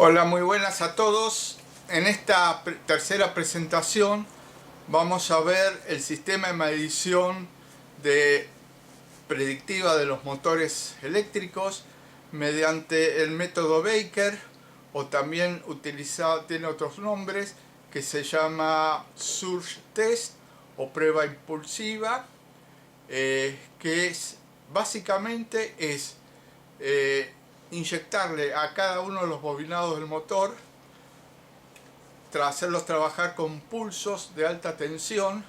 Hola, muy buenas a todos. En esta tercera presentación vamos a ver el sistema de medición predictiva de los motores eléctricos mediante el método Baker, o también tiene otros nombres, que se llama Surge Test o prueba impulsiva, que básicamente es inyectarle a cada uno de los bobinados del motor, tras hacerlos trabajar con pulsos de alta tensión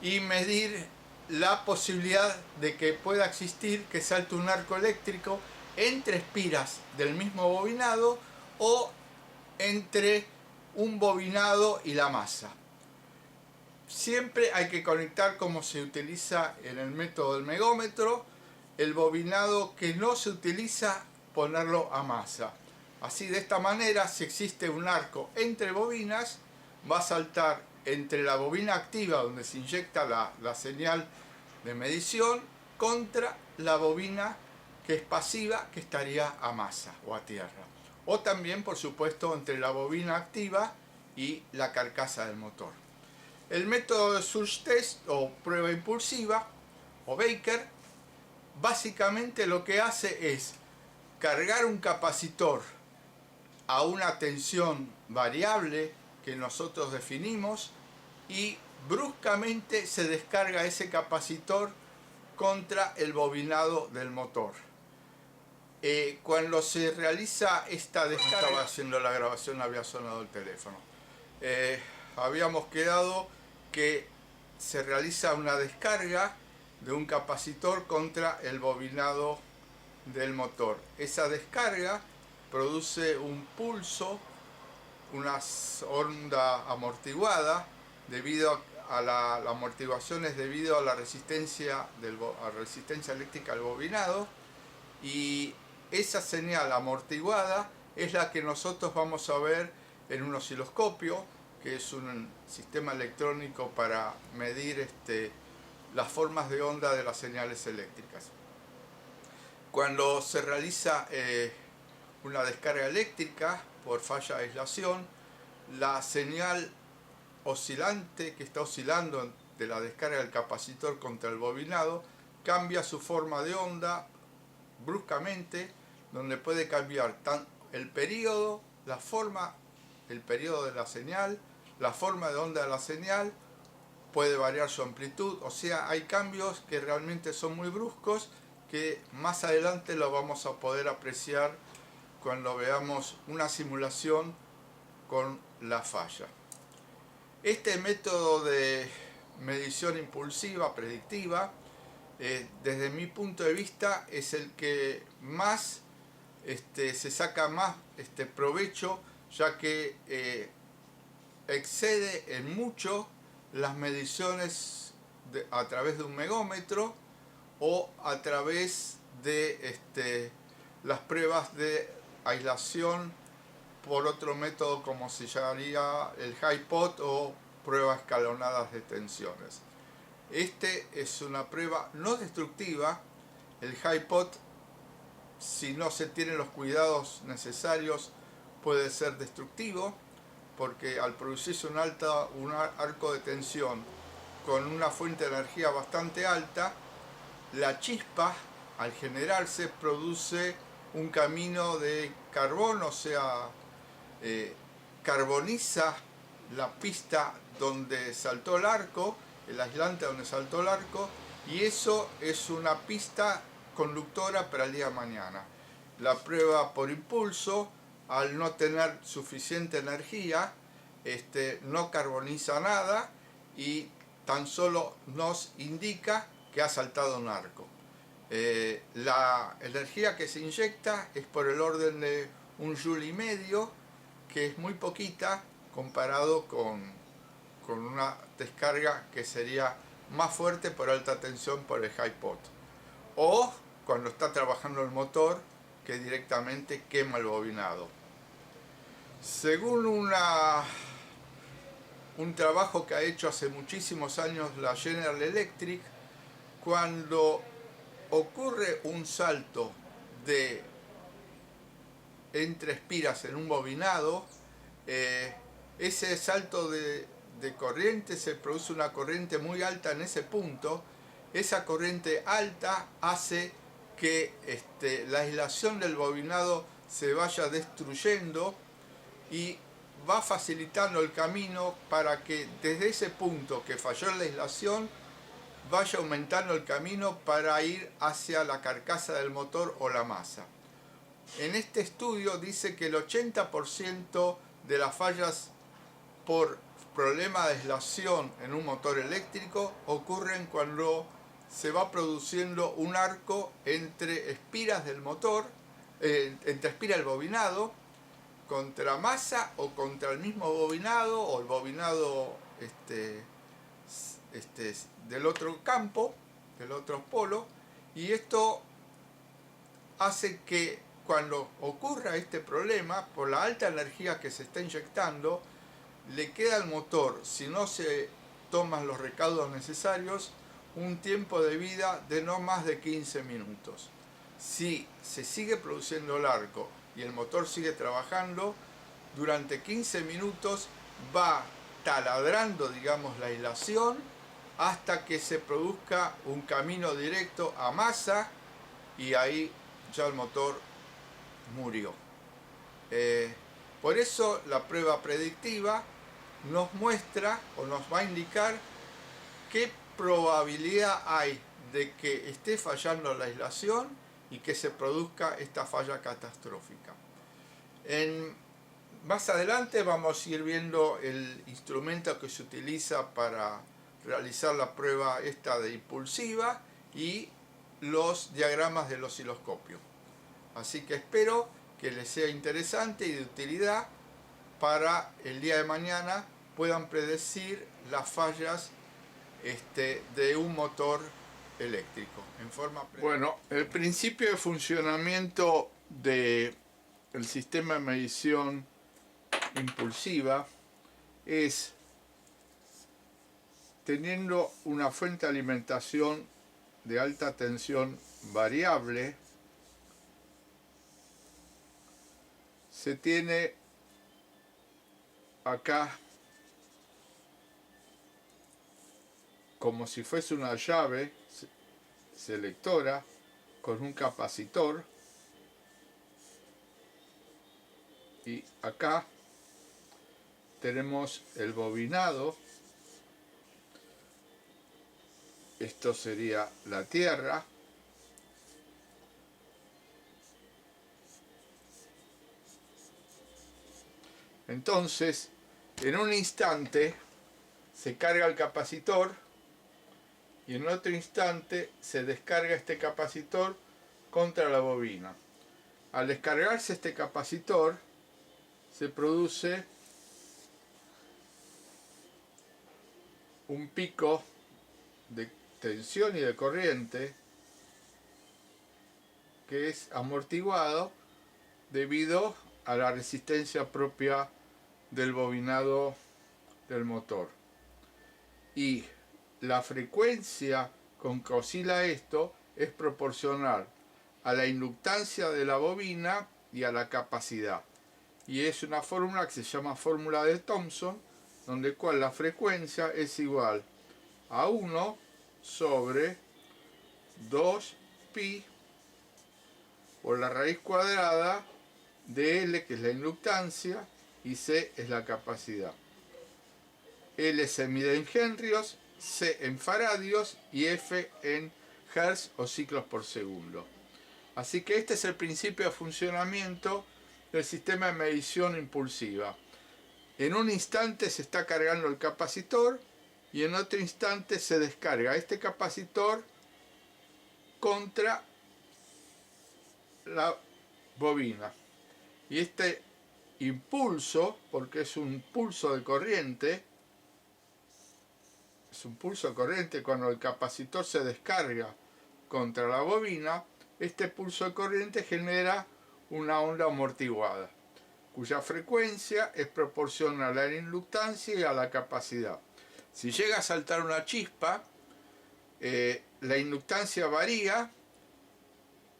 y medir la posibilidad de que pueda existir que salte un arco eléctrico entre espiras del mismo bobinado o entre un bobinado y la masa. Siempre hay que conectar, como se utiliza en el método del megómetro, el bobinado que no se utiliza, ponerlo a masa. Así, de esta manera, si existe un arco entre bobinas, va a saltar entre la bobina activa, donde se inyecta la señal de medición, contra la bobina que es pasiva, que estaría a masa o a tierra. O también, por supuesto, entre la bobina activa y la carcasa del motor. El método de Surge Test o prueba impulsiva o Baker básicamente lo que hace es cargar un capacitor a una tensión variable que nosotros definimos y bruscamente se descarga ese capacitor contra el bobinado del motor. Cuando se realiza esta descarga, estaba haciendo la grabación, había sonado el teléfono. Habíamos quedado que se realiza una descarga de un capacitor contra el bobinado del motor. Esa descarga produce un pulso, una onda amortiguada, debido a la amortiguación es debido a la resistencia eléctrica del bobinado, y esa señal amortiguada es la que nosotros vamos a ver en un osciloscopio, que es un sistema electrónico para medir las formas de onda de las señales eléctricas. Cuando se realiza una descarga eléctrica por falla de aislación, la señal oscilante que está oscilando de la descarga del capacitor contra el bobinado cambia su forma de onda bruscamente, donde puede cambiar el periodo, el periodo de la señal, la forma de onda de la señal, puede variar su amplitud. O sea, hay cambios que realmente son muy bruscos, que más adelante lo vamos a poder apreciar cuando veamos una simulación con la falla. Este método de medición impulsiva predictiva, desde mi punto de vista, es el que más se saca más provecho, ya que excede en mucho las mediciones a través de un megómetro o a través de las pruebas de aislación por otro método, como se llamaría el high-pot o pruebas escalonadas de tensiones. Es una prueba no destructiva. El high-pot, si no se tienen los cuidados necesarios, puede ser destructivo, porque al producirse un arco de tensión con una fuente de energía bastante alta, la chispa, al generarse, produce un camino de carbón, o sea, carboniza la pista donde saltó el arco, el aislante donde saltó el arco, y eso es una pista conductora para el día de mañana. La prueba por impulso, al no tener suficiente energía, no carboniza nada y tan solo nos indica que ha saltado un arco. La energía que se inyecta es por el orden de 1,5 joules, que es muy poquita comparado con una descarga que sería más fuerte por alta tensión por el high-pot, o cuando está trabajando el motor, que directamente quema el bobinado. Según un trabajo que ha hecho hace muchísimos años la General Electric, cuando ocurre un salto de entre espiras en un bobinado, ese salto de corriente, se produce una corriente muy alta en ese punto. Esa corriente alta hace que la aislación del bobinado se vaya destruyendo y va facilitando el camino para que desde ese punto que falló en la aislación vaya aumentando el camino para ir hacia la carcasa del motor o la masa. En este estudio dice que el 80% de las fallas por problema de aislación en un motor eléctrico ocurren cuando se va produciendo un arco entre espiras del motor, entre espiras del bobinado, contra masa o contra el mismo bobinado o el bobinado del otro campo, del otro polo, y esto hace que cuando ocurra este problema, por la alta energía que se está inyectando, le queda al motor, si no se toman los recaudos necesarios, un tiempo de vida de no más de 15 minutos. Si se sigue produciendo el arco y el motor sigue trabajando, durante 15 minutos va taladrando, digamos, la aislación hasta que se produzca un camino directo a masa y ahí ya el motor murió. Por eso la prueba predictiva nos muestra o nos va a indicar qué probabilidad hay de que esté fallando la aislación y que se produzca esta falla catastrófica. Más adelante vamos a ir viendo el instrumento que se utiliza para realizar la prueba esta de impulsiva y los diagramas del osciloscopio. Así que espero que les sea interesante y de utilidad para el día de mañana puedan predecir las fallas de un motor eléctrico en forma Bueno, el principio de funcionamiento del sistema de medición impulsiva es teniendo una fuente de alimentación de alta tensión variable, se tiene acá como si fuese una llave selectora con un capacitor, y acá tenemos el bobinado. Esto sería la tierra. Entonces, en un instante se carga el capacitor y en otro instante se descarga este capacitor contra la bobina. Al descargarse este capacitor, se produce un pico de tensión y de corriente que es amortiguado debido a la resistencia propia del bobinado del motor. Y la frecuencia con que oscila esto es proporcional a la inductancia de la bobina y a la capacidad. Y es una fórmula que se llama fórmula de Thomson, donde cual la frecuencia es igual a 1 sobre 2pi por la raíz cuadrada de L, que es la inductancia, y C es la capacidad. L se mide en henrios, C en faradios y F en hertz o ciclos por segundo. Así que este es el principio de funcionamiento del sistema de medición impulsiva. En un instante se está cargando el capacitor y en otro instante se descarga este capacitor contra la bobina. Y este impulso, porque es un pulso de corriente, cuando el capacitor se descarga contra la bobina, este pulso de corriente genera una onda amortiguada, cuya frecuencia es proporcional a la inductancia y a la capacidad. Si llega a saltar una chispa, la inductancia varía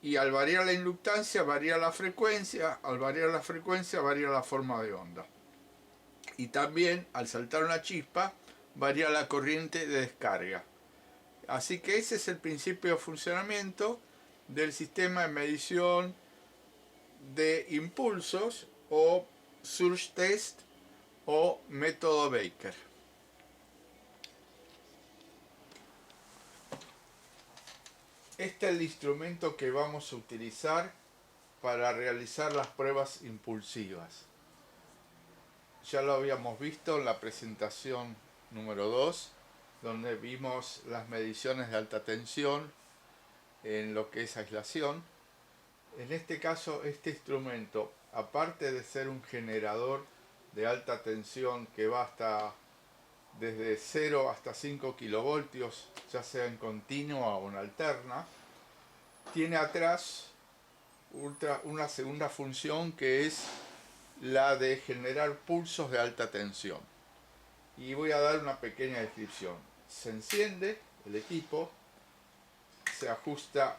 y al variar la inductancia varía la frecuencia, al variar la frecuencia varía la forma de onda. Y también al saltar una chispa varía la corriente de descarga. Así que ese es el principio de funcionamiento del sistema de medición de impulsos o surge test o método Baker. Este es el instrumento que vamos a utilizar para realizar las pruebas impulsivas. Ya lo habíamos visto en la presentación número 2, donde vimos las mediciones de alta tensión en lo que es aislación. En este caso, este instrumento, aparte de ser un generador de alta tensión que va hasta desde 0 hasta 5 kilovoltios, ya sea en continua o en alterna, tiene atrás una segunda función que es la de generar pulsos de alta tensión. Y voy a dar una pequeña descripción. Se enciende el equipo, se ajusta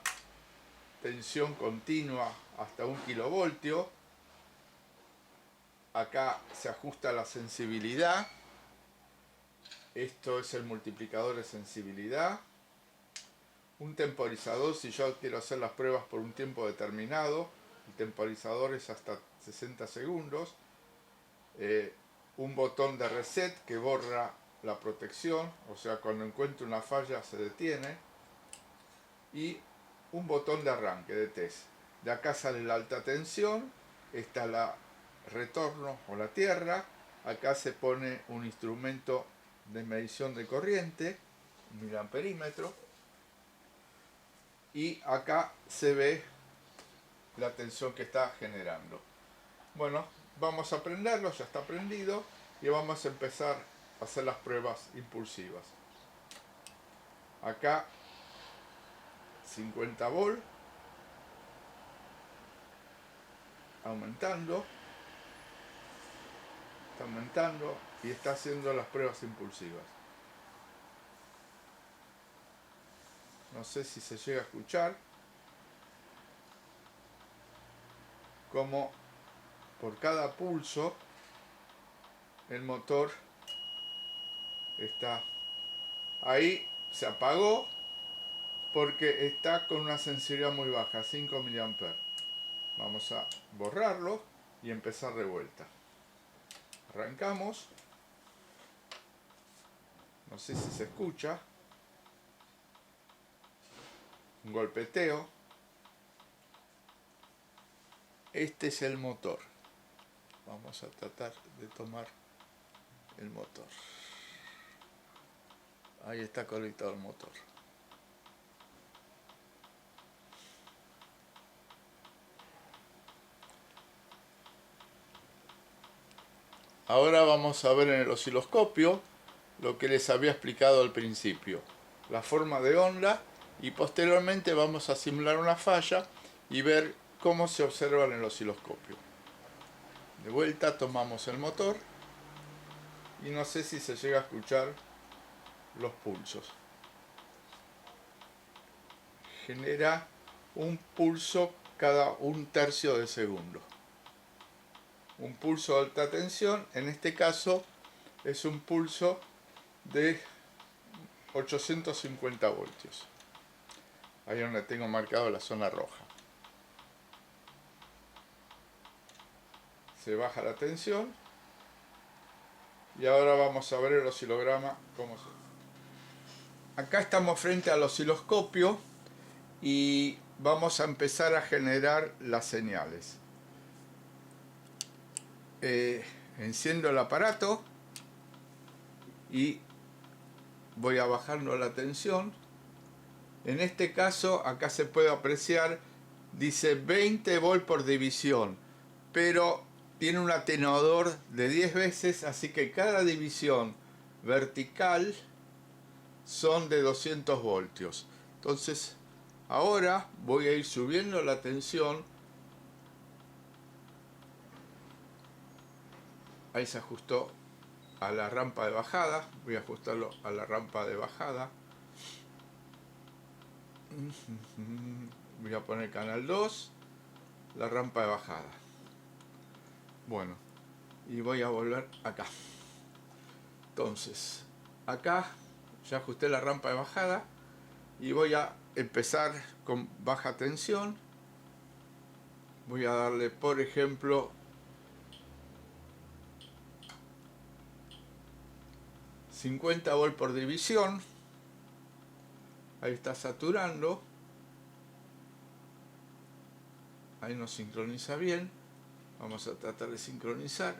tensión continua hasta 1 kilovoltio. Acá se ajusta la sensibilidad. Esto es el multiplicador de sensibilidad. Un temporizador, si yo quiero hacer las pruebas por un tiempo determinado, el temporizador es hasta 60 segundos. Un botón de reset que borra la protección, o sea, cuando encuentro una falla se detiene. Y un botón de arranque de test. De acá sale la alta tensión, está la retorno o la tierra. Acá se pone un instrumento de medición de corriente, un miliamperímetro, y acá se ve la tensión que está generando. Bueno, vamos a prenderlo, ya está prendido, y vamos a empezar a hacer las pruebas impulsivas. Acá 50 volt, aumentando, está aumentando y está haciendo las pruebas impulsivas. No sé si se llega a escuchar como por cada pulso el motor está ahí, se apagó porque está con una sensibilidad muy baja, 5 mA. Vamos a borrarlo y empezar de vuelta. Arrancamos. No sé si se escucha. Un golpeteo. Este es el motor. Vamos a tratar de tomar el motor. Ahí está conectado el motor. Ahora vamos a ver en el osciloscopio lo que les había explicado al principio, la forma de onda, y posteriormente vamos a simular una falla y ver cómo se observa en el osciloscopio. De vuelta tomamos el motor y no sé si se llega a escuchar los pulsos. Genera un pulso cada 1/3 de segundo. Un pulso de alta tensión, en este caso es un pulso de 850 voltios. Ahí donde tengo marcado la zona roja. Se baja la tensión y ahora vamos a ver el oscilograma cómo se... Acá estamos frente al osciloscopio y vamos a empezar a generar las señales. Enciendo el aparato y voy a bajando la tensión. En este caso acá se puede apreciar, dice 20 volt por división, pero tiene un atenuador de 10 veces, así que cada división vertical son de 200 voltios. Entonces ahora voy a ir subiendo la tensión. Ahí se ajustó a la rampa de bajada. Voy a ajustarlo a la rampa de bajada. Voy a poner canal 2, la rampa de bajada. Bueno, y voy a volver acá. Entonces, acá ya ajusté la rampa de bajada y voy a empezar con baja tensión. Voy a darle, por ejemplo, 50 volts por división. Ahí está saturando. Ahí no sincroniza bien. Vamos a tratar de sincronizar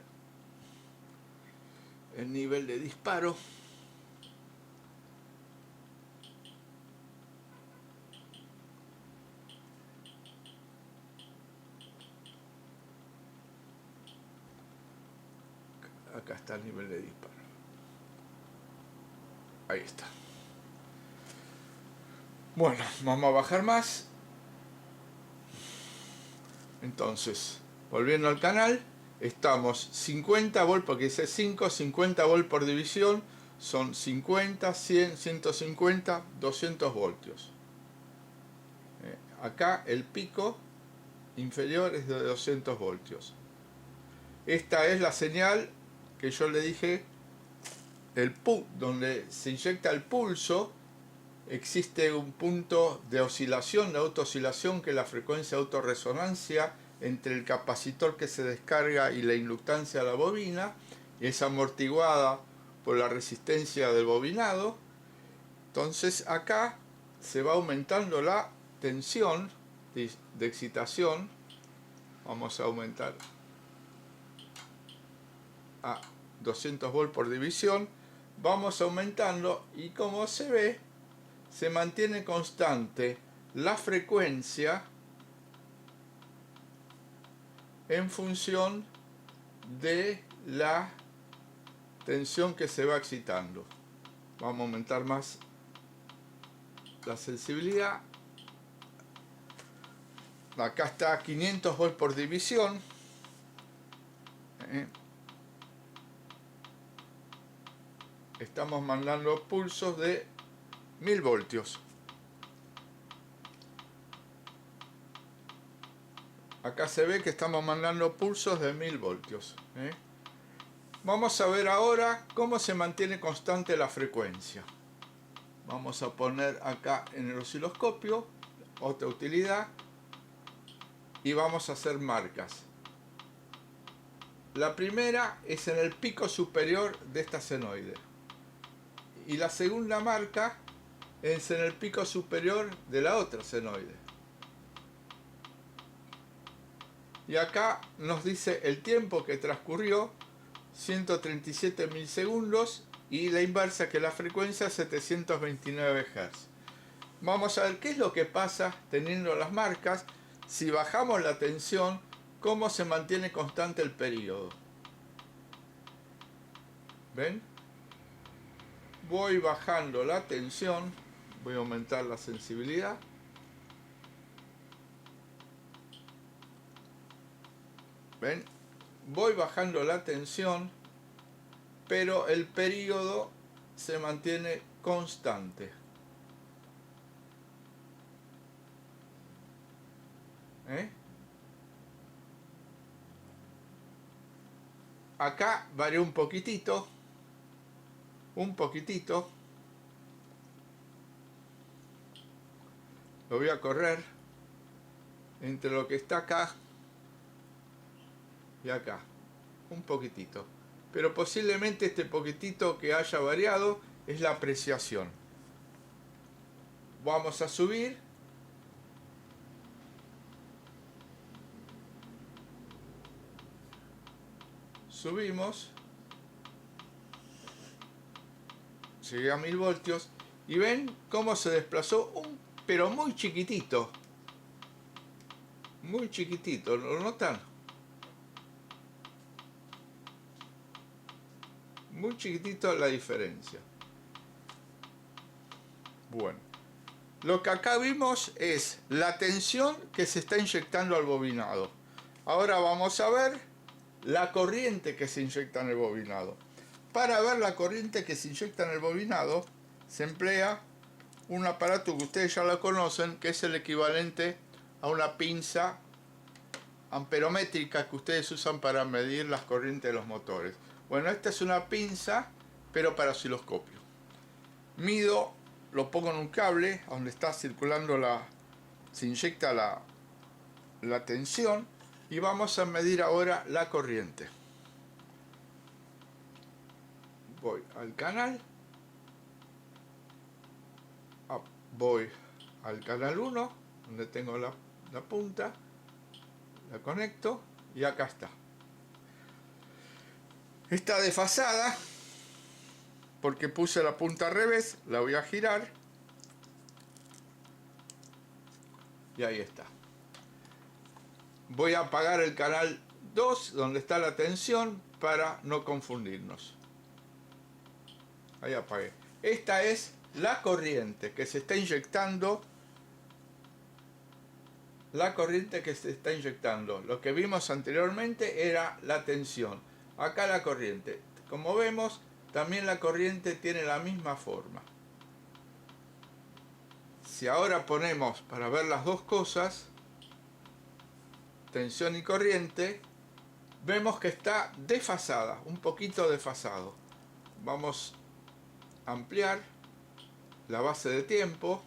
el nivel de disparo. Acá está el nivel de disparo. Ahí está. Bueno, vamos a bajar más. Entonces, volviendo al canal, estamos 50 volts, porque dice 5, 50 volts por división, son 50, 100, 150, 200 voltios. Acá el pico inferior es de 200 voltios. Esta es la señal que yo le dije, donde se inyecta el pulso. Existe un punto de oscilación, de autooscilación, que es la frecuencia de autorresonancia entre el capacitor que se descarga y la inductancia de la bobina, y es amortiguada por la resistencia del bobinado. Entonces acá se va aumentando la tensión de excitación. Vamos a aumentar a 200 volts por división. Vamos aumentando y, como se ve, se mantiene constante la frecuencia en función de la tensión que se va excitando. Vamos a aumentar más la sensibilidad. Acá está 500 volts por división. Estamos mandando pulsos de 1000 voltios. Acá se ve que estamos mandando pulsos de 1000 voltios. Vamos a ver ahora cómo se mantiene constante la frecuencia. Vamos a poner acá en el osciloscopio otra utilidad y vamos a hacer marcas. La primera es en el pico superior de esta senoide y la segunda marca es en el pico superior de la otra senoide. Y acá nos dice el tiempo que transcurrió, 137 milisegundos, y la inversa, que la frecuencia es 729 Hz. Vamos a ver qué es lo que pasa teniendo las marcas. Si bajamos la tensión, cómo se mantiene constante el periodo. ¿Ven? Voy bajando la tensión, voy a aumentar la sensibilidad. ¿Ven? Voy bajando la tensión, pero el periodo se mantiene constante. Acá varió un poquitito. Lo voy a correr entre lo que está acá y acá, un poquitito, pero posiblemente este poquitito que haya variado es la apreciación. Vamos a subir. Subimos, llegué a 1000 voltios y ven cómo se desplazó pero muy chiquitito, ¿lo notan? Muy chiquitito la diferencia. Bueno, lo que acá vimos es la tensión que se está inyectando al bobinado. Ahora vamos a ver la corriente que se inyecta en el bobinado. Para ver la corriente que se inyecta en el bobinado se emplea un aparato que ustedes ya lo conocen, que es el equivalente a una pinza amperométrica que ustedes usan para medir las corrientes de los motores. Bueno, esta es una pinza, pero para osciloscopio. Mido, lo pongo en un cable donde está circulando se inyecta la tensión, y vamos a medir ahora la corriente. Voy al canal, voy al canal 1, donde tengo la punta, la conecto y acá está. Está desfasada porque puse la punta al revés, la voy a girar y ahí está. Voy a apagar el canal 2 donde está la tensión para no confundirnos. Ahí apagué. Esta es la corriente que se está inyectando. La corriente que se está inyectando. Lo que vimos anteriormente era la tensión. Acá la corriente. Como vemos, también la corriente tiene la misma forma. Si ahora ponemos para ver las dos cosas, tensión y corriente, vemos que está desfasada, un poquito desfasado. Vamos a ampliar la base de tiempo.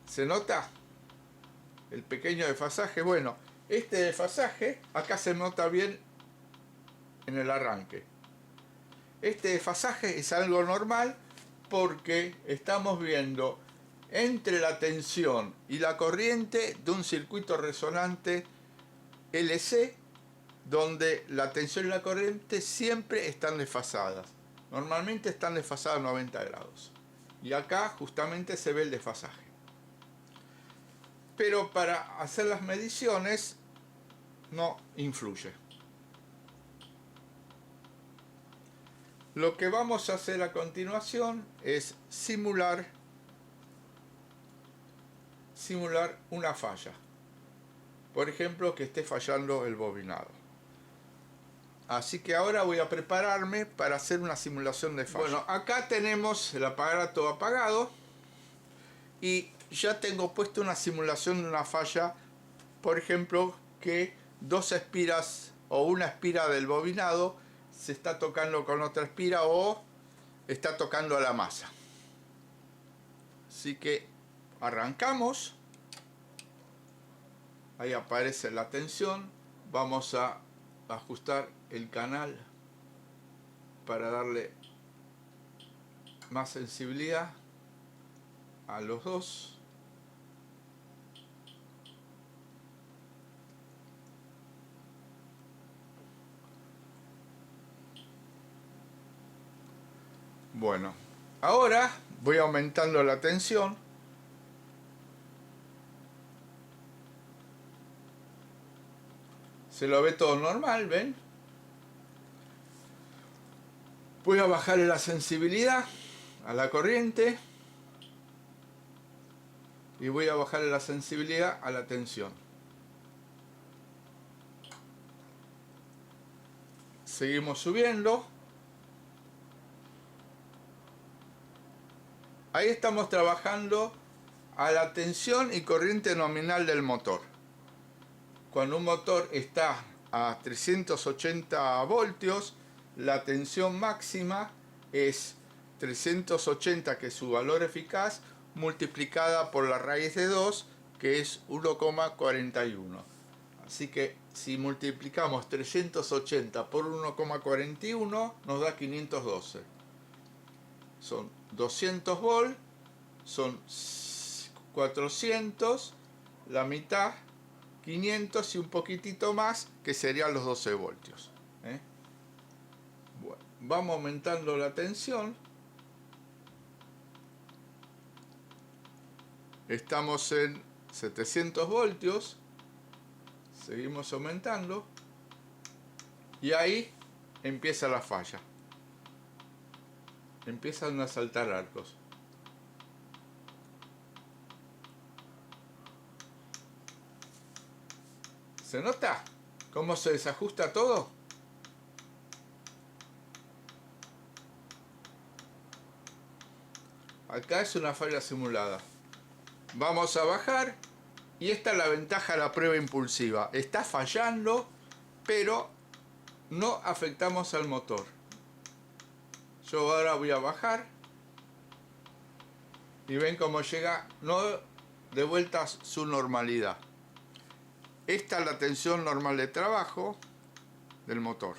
¿Se nota el pequeño desfasaje? Bueno, este desfasaje acá se nota bien en el arranque. Este desfasaje es algo normal porque estamos viendo entre la tensión y la corriente de un circuito resonante LC, donde la tensión y la corriente siempre están desfasadas. Normalmente están desfasadas a 90 grados. Y acá justamente se ve el desfasaje. Pero para hacer las mediciones no influye. Lo que vamos a hacer a continuación es simular una falla. Por ejemplo, que esté fallando el bobinado. Así que ahora voy a prepararme para hacer una simulación de falla. Bueno, acá tenemos el aparato apagado y ya tengo puesto una simulación de una falla. Por ejemplo, que dos espiras o una espira del bobinado se está tocando con otra espira o está tocando a la masa. Así que arrancamos. Ahí aparece la tensión. Vamos a ajustar el canal para darle más sensibilidad a los dos. Bueno, ahora voy aumentando la tensión. Se lo ve todo normal, ¿ven? Voy a bajarle la sensibilidad a la corriente y voy a bajarle la sensibilidad a la tensión. Seguimos subiendo. Ahí estamos trabajando a la tensión y corriente nominal del motor. Cuando un motor está a 380 voltios, la tensión máxima es 380, que es su valor eficaz, multiplicada por la raíz de 2, que es 1,41. Así que si multiplicamos 380 por 1,41 nos da 512. Son 200 volts, son 400, la mitad, 500 y un poquitito más, que serían los 12 voltios. Bueno, vamos aumentando la tensión. Estamos en 700 voltios. Seguimos aumentando. Y ahí empieza la falla. Empiezan a saltar arcos. ¿Se nota cómo se desajusta todo? Acá es una falla simulada. Vamos a bajar y esta es la ventaja de la prueba impulsiva. Está fallando, pero no afectamos al motor. Yo ahora voy a bajar y ven cómo llega de vuelta a su normalidad. Esta es la tensión normal de trabajo del motor.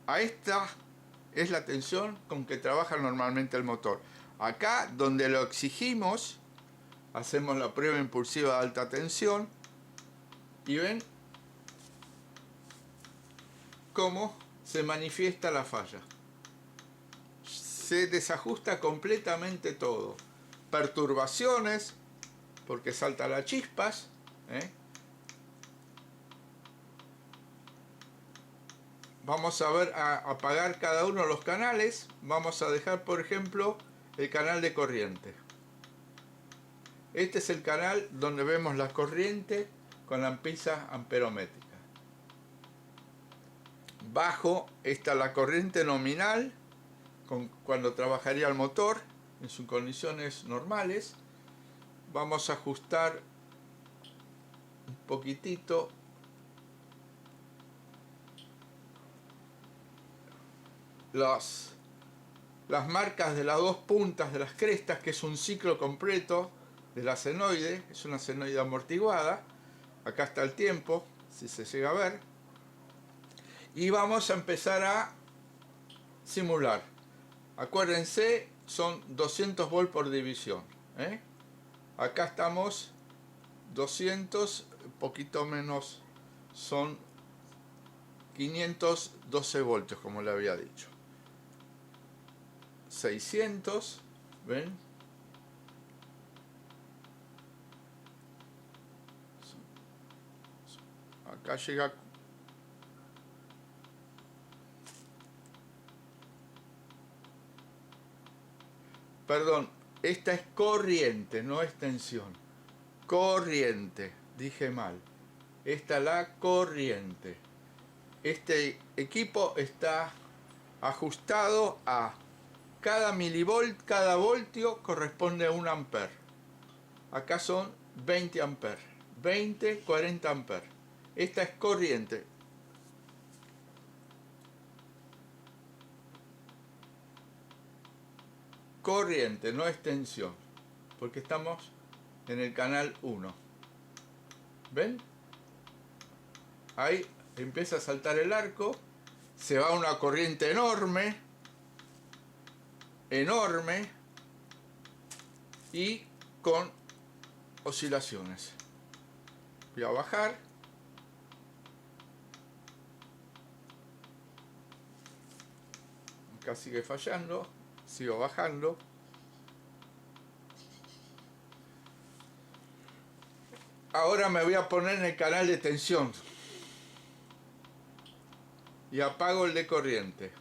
A esta es la tensión con que trabaja normalmente el motor. Acá, donde lo exigimos, hacemos la prueba impulsiva de alta tensión y ven cómo se manifiesta la falla. Se desajusta completamente todo. Perturbaciones, porque salta las chispas, Vamos a ver, a apagar cada uno de los canales. Vamos a dejar, por ejemplo, el canal de corriente. Este es el canal donde vemos la corriente con la pisa amperométrica. Bajo está la corriente nominal, cuando trabajaría el motor en sus condiciones normales. Vamos a ajustar un poquitito las marcas de las dos puntas de las crestas, que es un ciclo completo de la senoide. Es una senoide amortiguada. Acá está el tiempo, si se llega a ver. Y vamos a empezar a simular. Acuérdense, son 200 volts por división. Acá estamos 200, poquito menos, son 512 voltios, como le había dicho. 600, ¿ven? Acá llega. Perdón, esta es corriente, no es tensión. Corriente, dije mal. Esta es la corriente. Este equipo está ajustado a cada milivolt, cada voltio corresponde a 1 amper. Acá son 20 amper, 20, 40 amper. Esta es corriente. Corriente, no es tensión, porque estamos en el canal 1. ¿Ven? Ahí empieza a saltar el arco, se va una corriente enorme, enorme, y con oscilaciones. Voy a bajar. Acá sigue fallando. Sigo bajando. Ahora me voy a poner en el canal de tensión. Y apago el de corriente.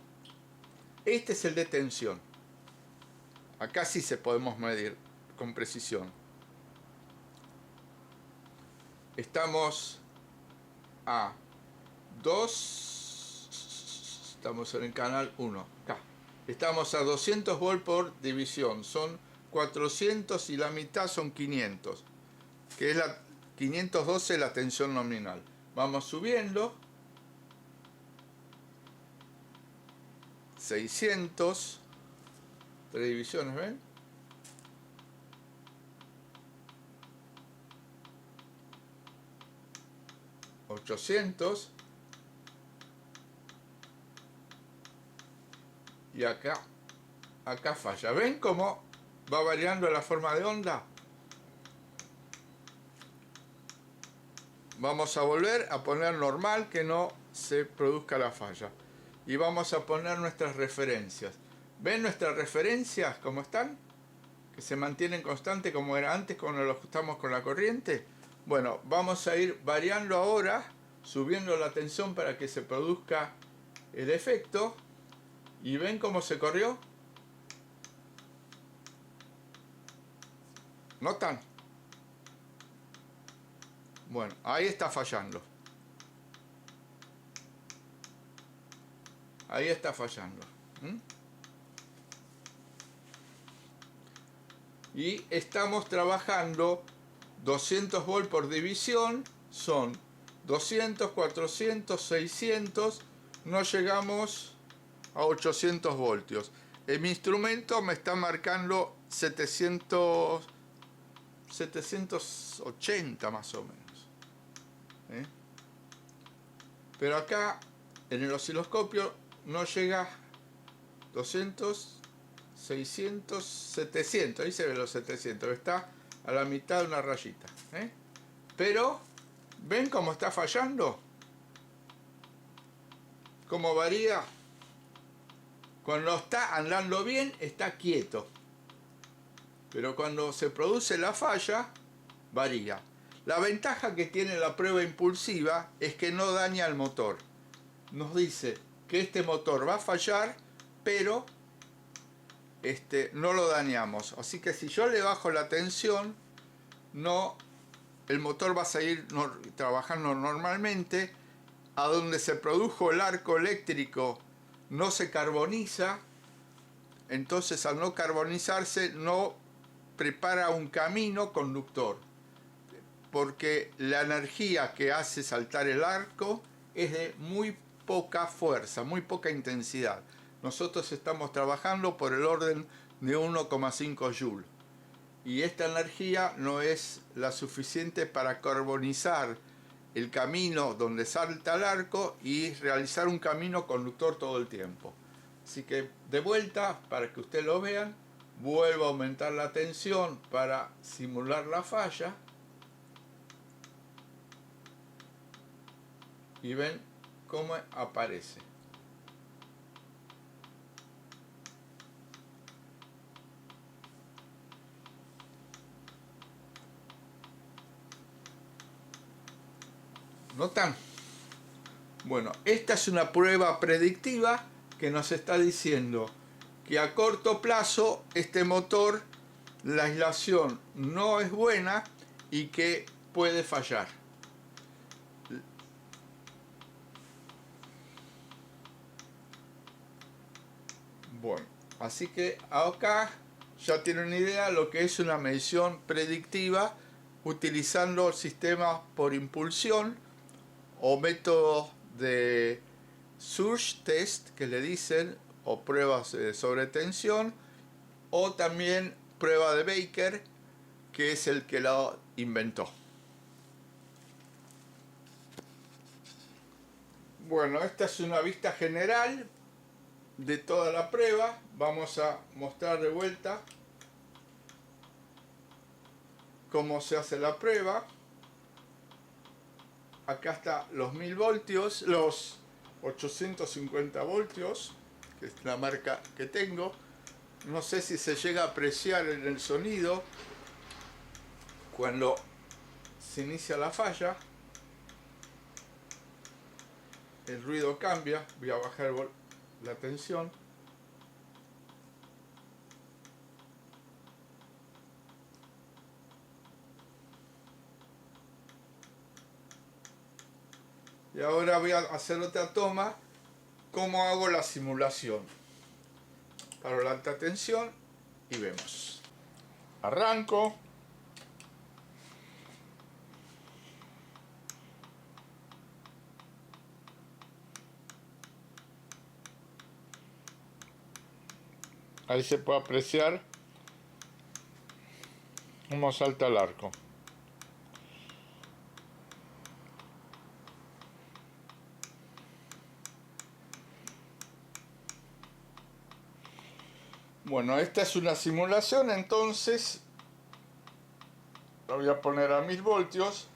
Este es el de tensión. Acá sí se podemos medir con precisión. Estamos a 2. Estamos en el canal 1. Acá. Estamos a 200 volts por división. Son 400 y la mitad son 500. Que es la 512 la tensión nominal. Vamos subiendo. 600. 3 divisiones, ¿ven? 800. Y acá falla. ¿Ven cómo va variando la forma de onda? Vamos a volver a poner normal, que no se produzca la falla. Y vamos a poner nuestras referencias. ¿Ven nuestras referencias cómo están? Que se mantienen constantes como era antes cuando lo ajustamos con la corriente. Bueno, vamos a ir variando ahora, subiendo la tensión para que se produzca el efecto. ¿Y ven cómo se corrió? ¿Notan? Bueno, ahí está fallando. Ahí está fallando. y estamos trabajando 200 volts por división, son 200, 400, 600, no llegamos a 800 voltios. Mi instrumento me está marcando 780 más o menos. Pero acá en el osciloscopio no llega 200, 600, 700, ahí se ve los 700, está a la mitad de una rayita. Pero, ¿ven cómo está fallando? ¿Cómo varía? Cuando está andando bien, está quieto. Pero cuando se produce la falla, varía. La ventaja que tiene la prueba impulsiva es que no daña el motor. Nos dice que este motor va a fallar, pero no lo dañamos. Así que si yo le bajo la tensión, el motor va a seguir trabajando normalmente. A donde se produjo el arco eléctrico no se carboniza, entonces al no carbonizarse no prepara un camino conductor, porque la energía que hace saltar el arco es de muy poca fuerza, muy poca intensidad. Nosotros estamos trabajando por el orden de 1,5 Joule y esta energía no es la suficiente para carbonizar el camino donde salta el arco y realizar un camino conductor todo el tiempo. Así que de vuelta, para que ustedes lo vean, vuelvo a aumentar la tensión para simular la falla. Y ven cómo aparece. ¿Notan? Bueno, esta es una prueba predictiva que nos está diciendo que a corto plazo este motor, la aislación no es buena y que puede fallar. Bueno, así que acá ya tienen una idea de lo que es una medición predictiva utilizando sistemas por impulsión o métodos de surge test, que le dicen, o pruebas sobre tensión, o también prueba de Baker, que es el que la inventó. Bueno, esta es una vista general de toda la prueba. Vamos a mostrar de vuelta cómo se hace la prueba. Acá está los 1000 voltios, los 850 voltios, que es la marca que tengo. No sé si se llega a apreciar en el sonido cuando se inicia la falla. El ruido cambia. Voy a bajar la tensión. Y ahora voy a hacer otra toma, cómo hago la simulación. Paro la alta tensión y vemos. Arranco. Ahí se puede apreciar cómo salta el arco. Bueno, esta es una simulación, entonces la voy a poner a 1000 voltios.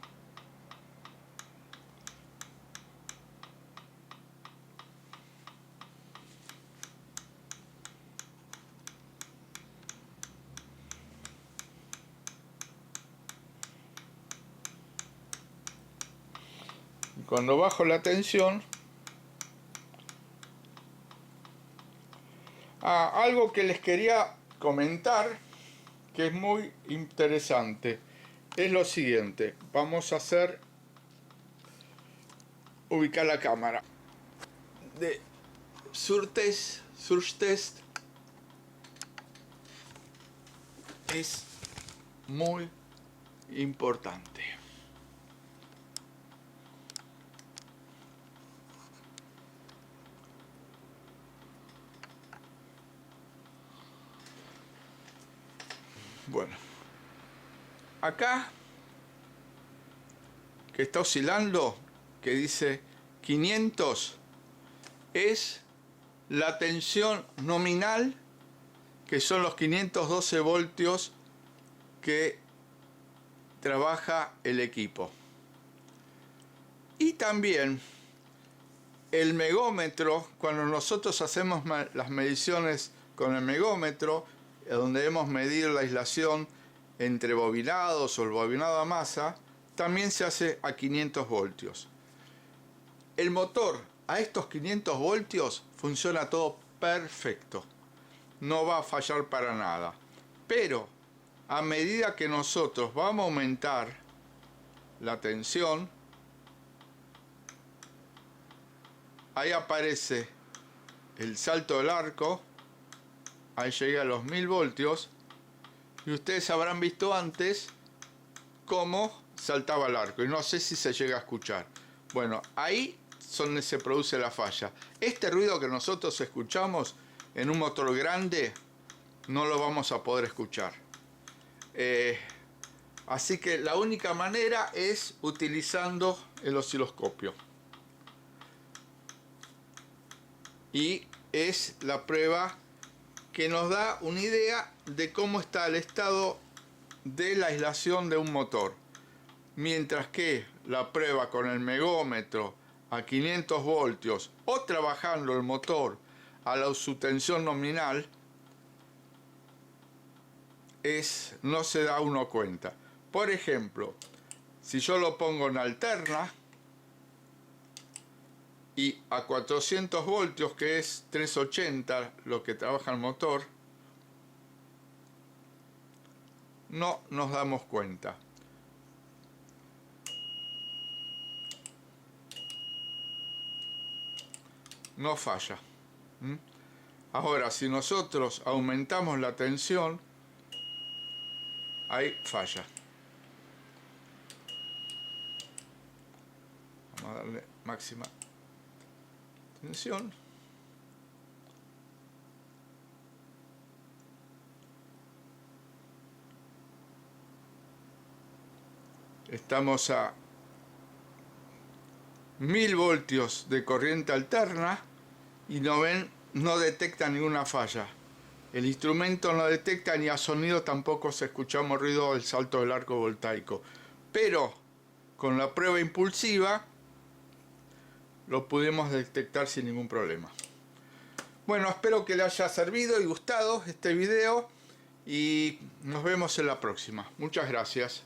Y cuando bajo la tensión, algo que les quería comentar, que es muy interesante, es lo siguiente. Vamos a ubicar la cámara de surge test es muy importante. Bueno, acá que está oscilando, que dice 500, es la tensión nominal, que son los 512 voltios que trabaja el equipo. Y también el megómetro, cuando nosotros hacemos las mediciones con el megómetro, donde debemos medir la aislación entre bobinados o el bobinado a masa, también se hace a 500 voltios. El motor a estos 500 voltios funciona todo perfecto, no va a fallar para nada. Pero a medida que nosotros vamos a aumentar la tensión, ahí aparece el salto del arco, ahí llega a los 1000 voltios, y ustedes habrán visto antes cómo saltaba el arco, y no sé si se llega a escuchar. Bueno, ahí es donde se produce la falla. Este ruido que nosotros escuchamos en un motor grande no lo vamos a poder escuchar. Así que la única manera es utilizando el osciloscopio. Y es la prueba que nos da una idea de cómo está el estado de la aislación de un motor. Mientras que la prueba con el megómetro a 500 voltios o trabajando el motor a su tensión nominal, no se da uno cuenta. Por ejemplo, si yo lo pongo en alterna y a 400 voltios, que es 380 lo que trabaja el motor, no nos damos cuenta. No falla. Ahora, si nosotros aumentamos la tensión, ahí falla. Vamos a darle máxima tensión. Estamos a 1000 voltios de corriente alterna y no detecta ninguna falla. El instrumento no detecta ni a sonido, tampoco se escuchamos ruido del salto del arco voltaico. Pero con la prueba impulsiva lo pudimos detectar sin ningún problema. Bueno, espero que le haya servido y gustado este video y nos vemos en la próxima. Muchas gracias.